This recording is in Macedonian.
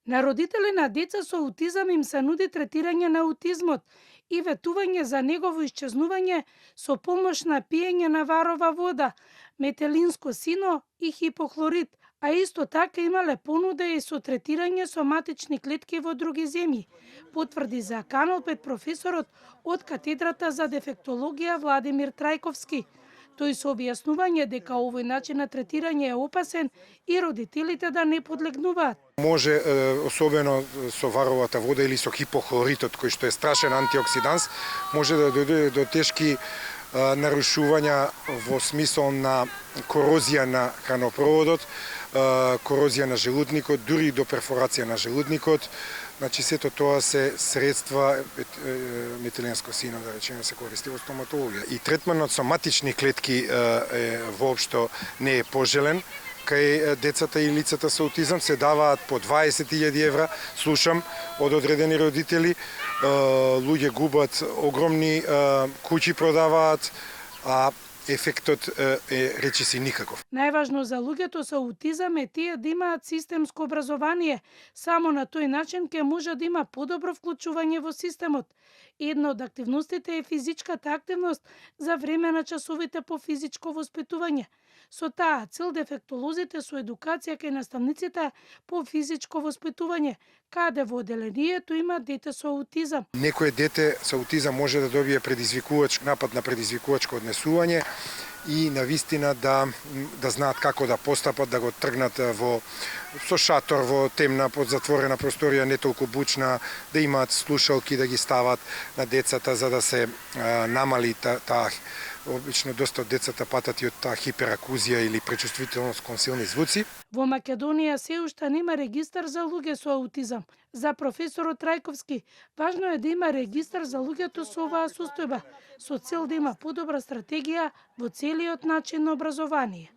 На родители на деца со аутизам им се нуди третирање на аутизмот и ветување за негово исчезнување со помош на пиење на варова вода, метелинско сино и хипохлорид, а исто така имале понуда и со третирање соматични клетки во други земји, потврди за Канал 5 професорот од катедрата за дефектологија Владимир Трајковски. Тој со објаснување дека овој начин на третирање е опасен и родителите да не подлегнуваат. Може, особено со варовата вода или со хипохлоритот, кој што е страшен антиоксиданс, може да дојде до тешки нарушувања во смисол на корозија на хранопроводот, корозија на желудникот, дури до перфорација на желудникот. Значи, сето тоа се средства, метиленско сино, да речеме, се користи во стоматологија. И третманот со матични клетки воопшто не е пожелен. Кај децата и лицата со аутизам се даваат по 20.000 евра, слушам, од одредени родители. Луѓе губат огромни куќи продаваат, а ефектот е речиси никаков. Најважно за луѓето со аутизам е тие да имаат системско образование. Само на тој начин ќе може да има подобро вклучување во системот. Една од активностите е физичката активност за време на часовите по физичко воспитување. Со таа цел дефектолозите со едукација кај наставниците по физичко воспитување, каде во оделението има дете со аутизам. Некое дете со аутизам може да добие напад на предизвикувачко однесување и навистина да знаат како да постапат, да го тргнат со шатор во темна, под затворена просторија, не толку бучна, да имаат слушалки, да ги стават на децата за да се намали таа. Обично доста од децата патат и од таа хиперакузија или пречувствителност кон силни звуци. Во Македонија се уште нема регистар за луѓе со аутизам. За професорот Трајковски, важно е да има регистар за луѓето со оваа состојба, со цел да има подобра стратегија во целиот начин на образование.